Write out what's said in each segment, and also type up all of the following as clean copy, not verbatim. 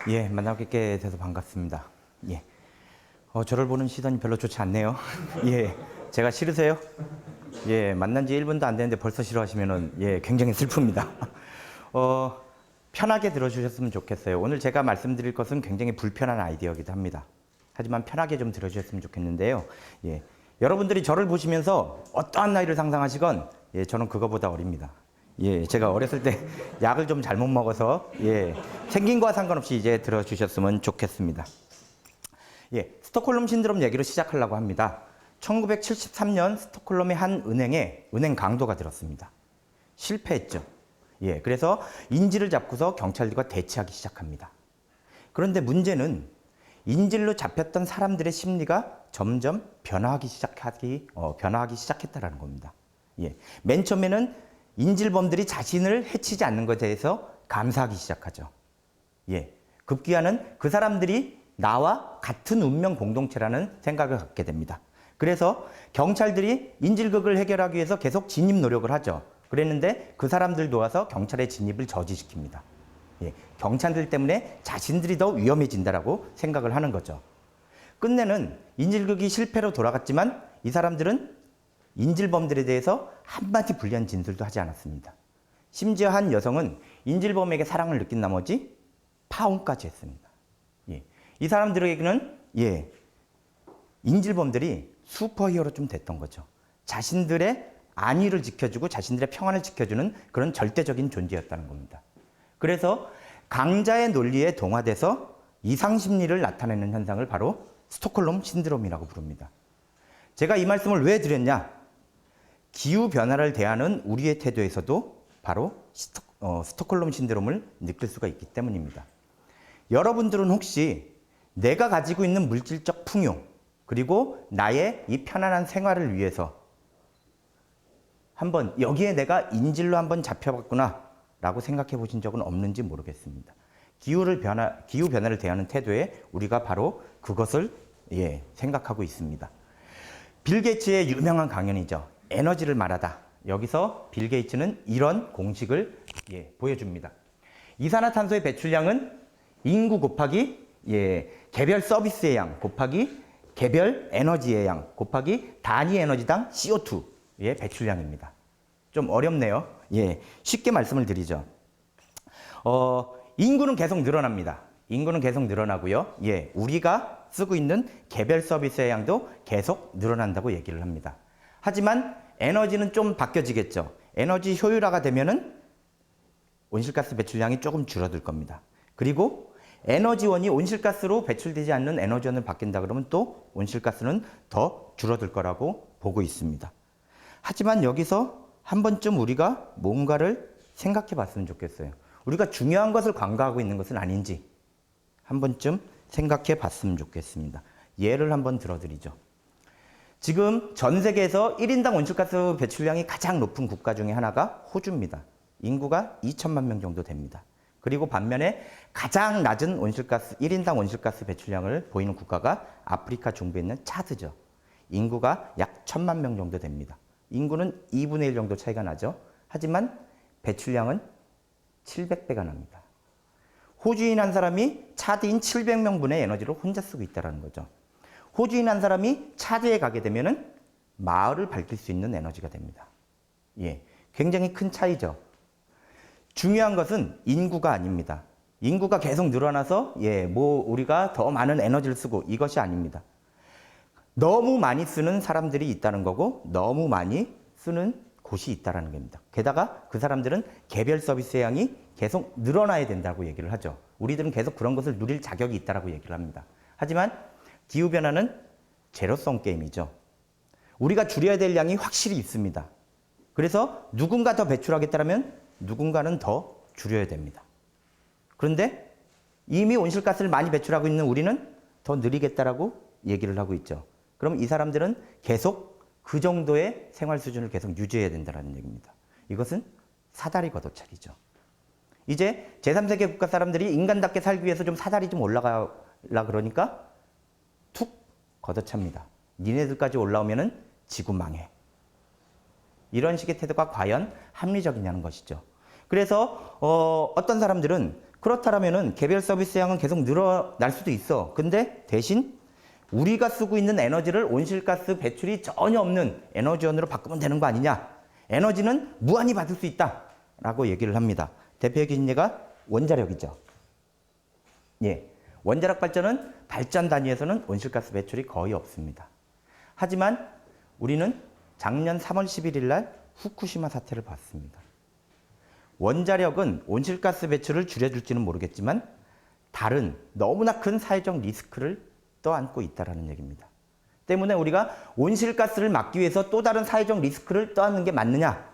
예, 만나뵙게 돼서 반갑습니다. 예. 저를 보는 시선이 별로 좋지 않네요. 예. 제가 싫으세요? 예, 만난 지 1분도 안 됐는데 벌써 싫어하시면은, 예, 굉장히 슬픕니다. 편하게 들어주셨으면 좋겠어요. 오늘 제가 말씀드릴 것은 굉장히 불편한 아이디어이기도 합니다. 하지만 편하게 좀 들어주셨으면 좋겠는데요. 예. 여러분들이 저를 보시면서 어떠한 나이를 상상하시건, 예, 저는 그거보다 어립니다. 예, 제가 어렸을 때 약을 좀 잘못 먹어서, 예, 생긴 거와 상관없이 이제 들어주셨으면 좋겠습니다. 예, 스톡홀름 신드롬 얘기로 시작하려고 합니다. 1973년 스톡홀름의 한 은행에 은행 강도가 들었습니다. 실패했죠. 예, 그래서 인질을 잡고서 경찰들과 대치하기 시작합니다. 그런데 문제는 인질로 잡혔던 사람들의 심리가 점점 변화하기 시작했다라는 겁니다. 예, 맨 처음에는 인질범들이 자신을 해치지 않는 것에 대해서 감사하기 시작하죠. 예, 급기야는 그 사람들이 나와 같은 운명 공동체라는 생각을 갖게 됩니다. 그래서 경찰들이 인질극을 해결하기 위해서 계속 진입 노력을 하죠. 그랬는데 그 사람들도 와서 경찰의 진입을 저지시킵니다. 예, 경찰들 때문에 자신들이 더 위험해진다라고 생각을 하는 거죠. 끝내는 인질극이 실패로 돌아갔지만 이 사람들은 인질범들에 대해서 한마디 불리한 진술도 하지 않았습니다. 심지어 한 여성은 인질범에게 사랑을 느낀 나머지 파혼까지 했습니다. 예, 이 사람들에게는, 예, 인질범들이 슈퍼히어로 좀 됐던 거죠. 자신들의 안위를 지켜주고 자신들의 평안을 지켜주는 그런 절대적인 존재였다는 겁니다. 그래서 강자의 논리에 동화돼서 이상심리를 나타내는 현상을 바로 스톡홀름 신드롬이라고 부릅니다. 제가 이 말씀을 왜 드렸냐? 기후변화를 대하는 우리의 태도에서도 바로 스톡홀름 신드롬을 느낄 수가 있기 때문입니다. 여러분들은 혹시 내가 가지고 있는 물질적 풍요, 그리고 나의 이 편안한 생활을 위해서 한번 여기에 내가 인질로 한번 잡혀봤구나 라고 생각해 보신 적은 없는지 모르겠습니다. 기후변화를 대하는 태도에 우리가 바로 그것을, 예, 생각하고 있습니다. 빌 게이츠의 유명한 강연이죠. 에너지를 말하다. 여기서 빌 게이츠는 이런 공식을, 예, 보여줍니다. 이산화탄소의 배출량은 인구 곱하기, 예, 개별 서비스의 양 곱하기 개별 에너지의 양 곱하기 단위 에너지당 CO2의 배출량입니다. 좀 어렵네요. 예, 쉽게 말씀을 드리죠. 인구는 계속 늘어납니다. 인구는 계속 늘어나고요. 예, 우리가 쓰고 있는 개별 서비스의 양도 계속 늘어난다고 얘기를 합니다. 하지만 에너지는 좀 바뀌어지겠죠. 에너지 효율화가 되면은 온실가스 배출량이 조금 줄어들 겁니다. 그리고 에너지원이 온실가스로 배출되지 않는 에너지원을 바뀐다 그러면 또 온실가스는 더 줄어들 거라고 보고 있습니다. 하지만 여기서 한 번쯤 우리가 뭔가를 생각해 봤으면 좋겠어요. 우리가 중요한 것을 관가하고 있는 것은 아닌지 한 번쯤 생각해 봤으면 좋겠습니다. 예를 한번 들어드리죠. 지금 전 세계에서 1인당 온실가스 배출량이 가장 높은 국가 중에 하나가 호주입니다. 인구가 2천만 명 정도 됩니다. 그리고 반면에 가장 낮은 1인당 온실가스 배출량을 보이는 국가가 아프리카 중부에 있는 차드죠. 인구가 약 1천만 명 정도 됩니다. 인구는 2분의 1 정도 차이가 나죠. 하지만 배출량은 700배가 납니다. 호주인 한 사람이 차드인 700명분의 에너지를 혼자 쓰고 있다는 거죠. 호주인 한 사람이 차드에 가게 되면은 마을을 밝힐 수 있는 에너지가 됩니다. 예, 굉장히 큰 차이죠. 중요한 것은 인구가 아닙니다. 인구가 계속 늘어나서, 예, 우리가 더 많은 에너지를 쓰고 이것이 아닙니다. 너무 많이 쓰는 사람들이 있다는 거고 너무 많이 쓰는 곳이 있다는 겁니다. 게다가 그 사람들은 개별 서비스의 양이 계속 늘어나야 된다고 얘기를 하죠. 우리들은 계속 그런 것을 누릴 자격이 있다고 얘기를 합니다. 하지만 기후변화는 제로섬 게임이죠. 우리가 줄여야 될 양이 확실히 있습니다. 그래서 누군가 더 배출하겠다면 누군가는 더 줄여야 됩니다. 그런데 이미 온실가스를 많이 배출하고 있는 우리는 더 느리겠다라고 얘기를 하고 있죠. 그럼 이 사람들은 계속 그 정도의 생활 수준을 계속 유지해야 된다는 얘기입니다. 이것은 사다리 걷어차기죠. 이제 제3세계 국가 사람들이 인간답게 살기 위해서 좀 사다리 좀 올라가려 그러니까 툭 걷어찹니다. 니네들까지 올라오면은 지구 망해. 이런 식의 태도가 과연 합리적이냐는 것이죠. 그래서 어떤 사람들은 그렇다면은 개별 서비스량은 계속 늘어날 수도 있어. 근데 대신 우리가 쓰고 있는 에너지를 온실가스 배출이 전혀 없는 에너지원으로 바꾸면 되는 거 아니냐. 에너지는 무한히 받을 수 있다. 라고 얘기를 합니다. 대표적인 예가 원자력이죠. 예. 원자력 발전은 발전 단위에서는 온실가스 배출이 거의 없습니다. 하지만 우리는 작년 3월 11일 날 후쿠시마 사태를 봤습니다. 원자력은 온실가스 배출을 줄여줄지는 모르겠지만 다른 너무나 큰 사회적 리스크를 떠안고 있다는 얘기입니다. 때문에 우리가 온실가스를 막기 위해서 또 다른 사회적 리스크를 떠안는 게 맞느냐?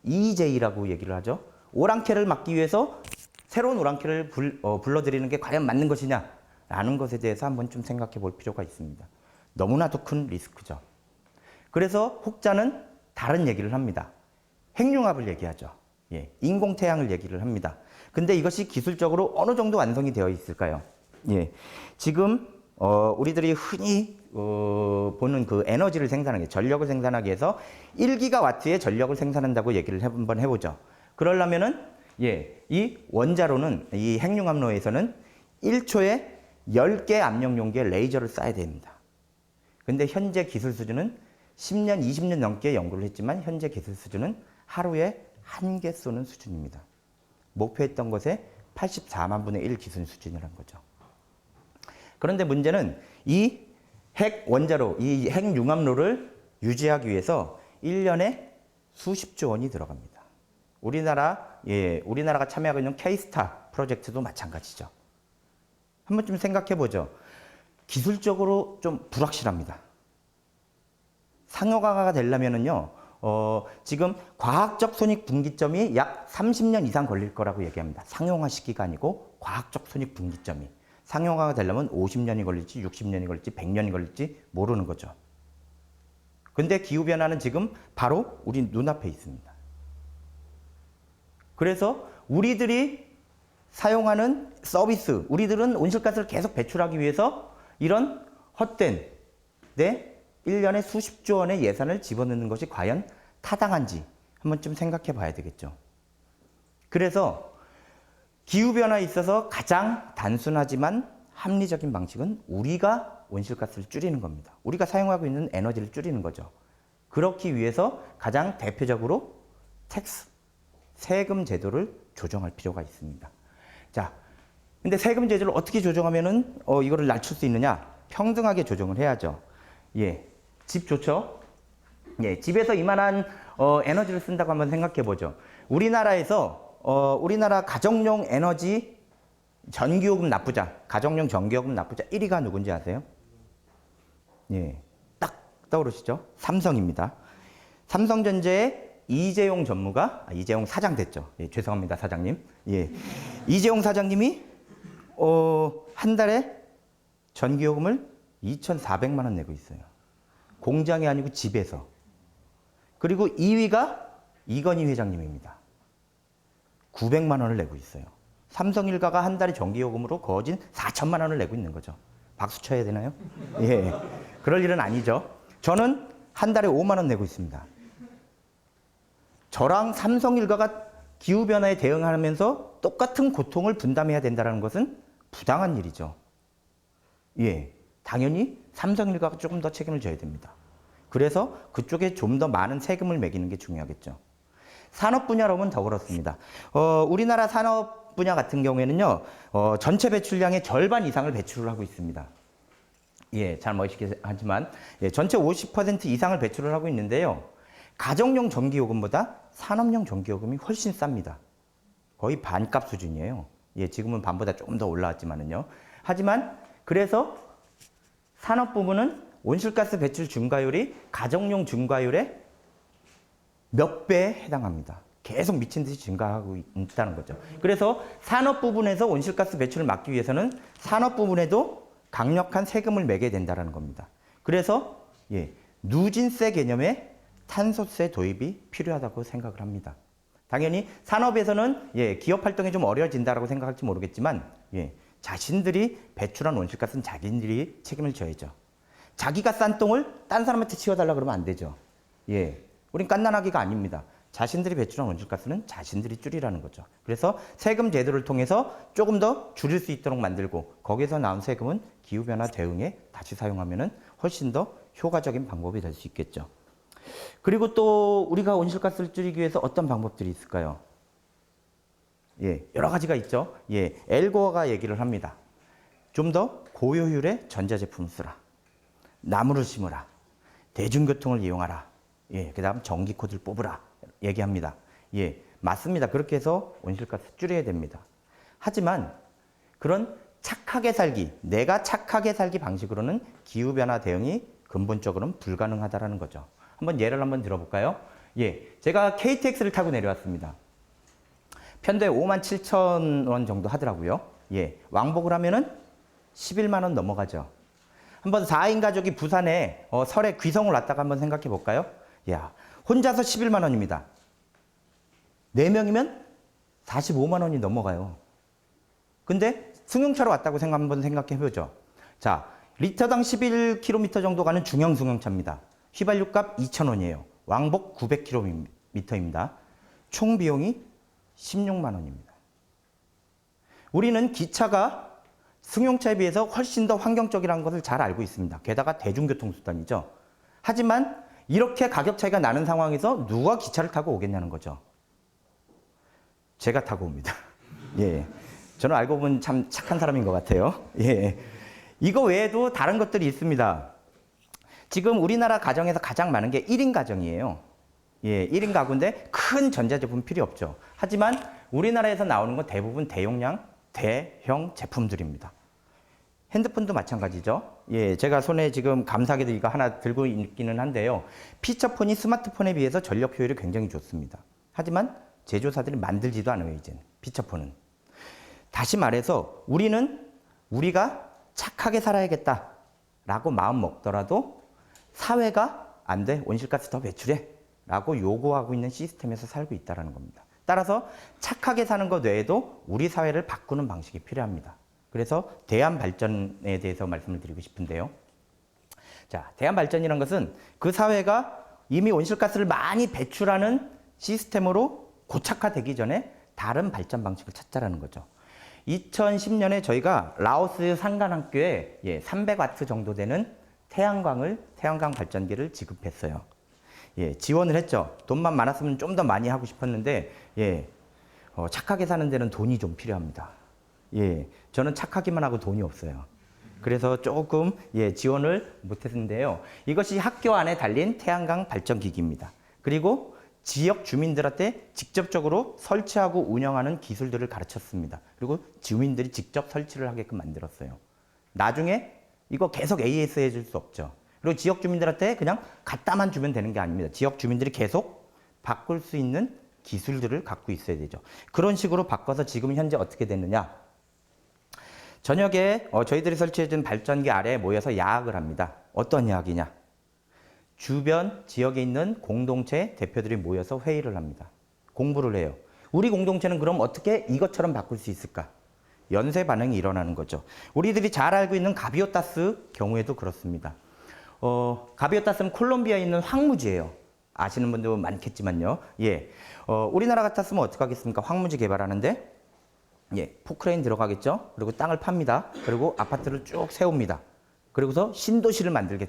EJ라고 얘기를 하죠. 오랑캐를 막기 위해서 새로운 오랑캐를 불러들이는 게 과연 맞는 것이냐? 라는 것에 대해서 한번 좀 생각해 볼 필요가 있습니다. 너무나도 큰 리스크죠. 그래서 혹자는 다른 얘기를 합니다. 핵융합을 얘기하죠. 예, 인공태양을 얘기를 합니다. 근데 이것이 기술적으로 어느 정도 완성이 되어 있을까요? 예, 지금 우리들이 흔히 보는 그 에너지를 생산하기, 전력을 생산하기 위해서 1기가와트의 전력을 생산한다고 얘기를 한번 해보죠. 그러려면은 예, 이 원자로는 이 핵융합로에서는 1초에 10개 압력 용기의 레이저를 쏴야 됩니다. 근데 현재 기술 수준은 10년, 20년 넘게 연구를 했지만 현재 기술 수준은 하루에 1개 쏘는 수준입니다. 목표했던 것의 84만 분의 1 기술 수준이라는 거죠. 그런데 문제는 이 핵 원자로, 이 핵융합로를 유지하기 위해서 1년에 수십조 원이 들어갑니다. 우리나라가 참여하고 있는 K-스타 프로젝트도 마찬가지죠. 한번 좀 생각해 보죠. 기술적으로 좀 불확실합니다. 상용화가 되려면은요, 지금 과학적 손익 분기점이 약 30년 이상 걸릴 거라고 얘기합니다. 상용화 시기가 아니고 과학적 손익 분기점이. 상용화가 되려면 50년이 걸릴지 60년이 걸릴지 100년이 걸릴지 모르는 거죠. 근데 기후변화는 지금 바로 우리 눈앞에 있습니다. 그래서 우리들이 사용하는 서비스, 우리들은 온실가스를 계속 배출하기 위해서 이런 헛된 1년에 수십조 원의 예산을 집어넣는 것이 과연 타당한지 한번 좀 생각해 봐야 되겠죠. 그래서 기후변화에 있어서 가장 단순하지만 합리적인 방식은 우리가 온실가스를 줄이는 겁니다. 우리가 사용하고 있는 에너지를 줄이는 거죠. 그렇기 위해서 가장 대표적으로 세금 제도를 조정할 필요가 있습니다. 자, 근데 세금 제도를 어떻게 조정하면은 이거를 낮출 수 있느냐? 평등하게 조정을 해야죠. 예, 집 좋죠? 예, 집에서 이만한 에너지를 쓴다고 한번 생각해 보죠. 우리나라 가정용 에너지 전기요금 납부자, 가정용 전기요금 납부자 1위가 누군지 아세요? 예, 딱 떠오르시죠? 삼성입니다. 삼성전자의 이재용 전무가, 이재용 사장 됐죠. 예, 죄송합니다, 사장님. 예, 이재용 사장님이 한 달에 전기요금을 2,400만 원 내고 있어요. 공장이 아니고 집에서. 그리고 2위가 이건희 회장님입니다. 900만 원을 내고 있어요. 삼성 일가가 한 달에 전기요금으로 거진 4천만 원을 내고 있는 거죠. 박수 쳐야 되나요? 예, 그럴 일은 아니죠. 저는 한 달에 5만 원 내고 있습니다. 저랑 삼성 일가가 기후변화에 대응하면서 똑같은 고통을 분담해야 된다는 것은 부당한 일이죠. 예, 당연히 삼성 일가가 조금 더 책임을 져야 됩니다. 그래서 그쪽에 좀 더 많은 세금을 매기는 게 중요하겠죠. 산업 분야로 보면 더 그렇습니다. 우리나라 산업 분야 같은 경우에는요, 전체 배출량의 절반 이상을 배출을 하고 있습니다. 예, 잘 멋있게 하지만, 예, 전체 50% 이상을 배출을 하고 있는데요. 가정용 전기요금보다 산업용 전기요금이 훨씬 쌉니다. 거의 반값 수준이에요. 예, 지금은 반보다 조금 더 올라왔지만은요. 하지만, 그래서 산업 부문은 온실가스 배출 증가율이 가정용 증가율의 몇 배에 해당합니다. 계속 미친 듯이 증가하고 있다는 거죠. 그래서 산업 부분에서 온실가스 배출을 막기 위해서는 산업 부분에도 강력한 세금을 매게 된다는 겁니다. 그래서 예, 누진세 개념의 탄소세 도입이 필요하다고 생각을 합니다. 당연히 산업에서는 예, 기업 활동이 좀 어려워진다고 생각할지 모르겠지만 예, 자신들이 배출한 온실가스는 자기들이 책임을 져야죠. 자기가 싼 똥을 딴 사람한테 치워달라 그러면 안 되죠. 예, 우린 깐난아기가 아닙니다. 자신들이 배출한 온실가스는 자신들이 줄이라는 거죠. 그래서 세금 제도를 통해서 조금 더 줄일 수 있도록 만들고 거기서 나온 세금은 기후변화 대응에 다시 사용하면 훨씬 더 효과적인 방법이 될 수 있겠죠. 그리고 또 우리가 온실가스를 줄이기 위해서 어떤 방법들이 있을까요? 예, 여러 가지가 있죠. 예, 엘고어가 얘기를 합니다. 좀 더 고효율의 전자제품을 쓰라. 나무를 심으라. 대중교통을 이용하라. 예, 그 다음 전기코드를 뽑으라. 얘기합니다. 예, 맞습니다. 그렇게 해서 온실가스 줄여야 됩니다. 하지만 그런 착하게 살기, 내가 착하게 살기 방식으로는 기후변화 대응이 근본적으로는 불가능하다는 거죠. 한번 예를 한번 들어볼까요? 예, 제가 KTX를 타고 내려왔습니다. 편도에 57,000원 정도 하더라고요. 예, 왕복을 하면은 11만 원 넘어가죠. 한번 4인 가족이 부산에 설에 귀성을 왔다가 한번 생각해 볼까요? 야, 혼자서 11만 원입니다. 4명이면 45만 원이 넘어가요. 근데 승용차로 왔다고 한번 생각해 보죠. 자, 리터당 11km 정도 가는 중형 승용차입니다. 휘발유값 2,000원이에요. 왕복 900km입니다. 총 비용이 16만 원입니다. 우리는 기차가 승용차에 비해서 훨씬 더 환경적이라는 것을 잘 알고 있습니다. 게다가 대중교통수단이죠. 하지만 이렇게 가격 차이가 나는 상황에서 누가 기차를 타고 오겠냐는 거죠. 제가 타고 옵니다. 예. 저는 알고 보면 참 착한 사람인 것 같아요. 예. 이거 외에도 다른 것들이 있습니다. 지금 우리나라 가정에서 가장 많은 게 1인 가정이에요. 예, 1인 가구인데 큰 전자제품 필요 없죠. 하지만 우리나라에서 나오는 건 대부분 대용량, 대형 제품들입니다. 핸드폰도 마찬가지죠. 예, 제가 손에 지금 감사하게도 이거 하나 들고 있기는 한데요. 피처폰이 스마트폰에 비해서 전력 효율이 굉장히 좋습니다. 하지만 제조사들이 만들지도 않아요, 이제는. 피처폰은. 다시 말해서 우리가 착하게 살아야겠다라고 마음 먹더라도 사회가 안 돼, 온실가스 더 배출해 라고 요구하고 있는 시스템에서 살고 있다는 겁니다. 따라서 착하게 사는 것 외에도 우리 사회를 바꾸는 방식이 필요합니다. 그래서 대안발전에 대해서 말씀을 드리고 싶은데요. 자, 대안발전이라는 것은 그 사회가 이미 온실가스를 많이 배출하는 시스템으로 고착화되기 전에 다른 발전 방식을 찾자라는 거죠. 2010년에 저희가 라오스 산간학교에 300와트 정도 되는 태양광 발전기를 지급했어요. 예, 지원을 했죠. 돈만 많았으면 좀 더 많이 하고 싶었는데, 착하게 사는 데는 돈이 좀 필요합니다. 예, 저는 착하기만 하고 돈이 없어요. 그래서 조금 지원을 못했는데요. 이것이 학교 안에 달린 태양광 발전기기입니다. 그리고 지역 주민들한테 직접적으로 설치하고 운영하는 기술들을 가르쳤습니다. 그리고 주민들이 직접 설치를 하게끔 만들었어요. 나중에 이거 계속 AS 해줄 수 없죠. 그리고 지역 주민들한테 그냥 갖다만 주면 되는 게 아닙니다. 지역 주민들이 계속 바꿀 수 있는 기술들을 갖고 있어야 되죠. 그런 식으로 바꿔서 지금 현재 어떻게 됐느냐. 저녁에 저희들이 설치해준 발전기 아래에 모여서 야학을 합니다. 어떤 야학이냐. 주변 지역에 있는 공동체 대표들이 모여서 회의를 합니다. 공부를 해요. 우리 공동체는 그럼 어떻게 이것처럼 바꿀 수 있을까? 연쇄 반응이 일어나는 거죠. 우리들이 잘 알고 있는 가비오타스 경우에도 그렇습니다. 가비오타스는 콜롬비아에 있는 황무지예요. 아시는 분도 많겠지만요. 예. 우리나라 같았으면 어떻게 하겠습니까? 황무지 개발하는데, 포크레인 들어가겠죠? 그리고 땅을 팝니다. 그리고 아파트를 쭉 세웁니다. 그리고서 신도시를 만들겠죠.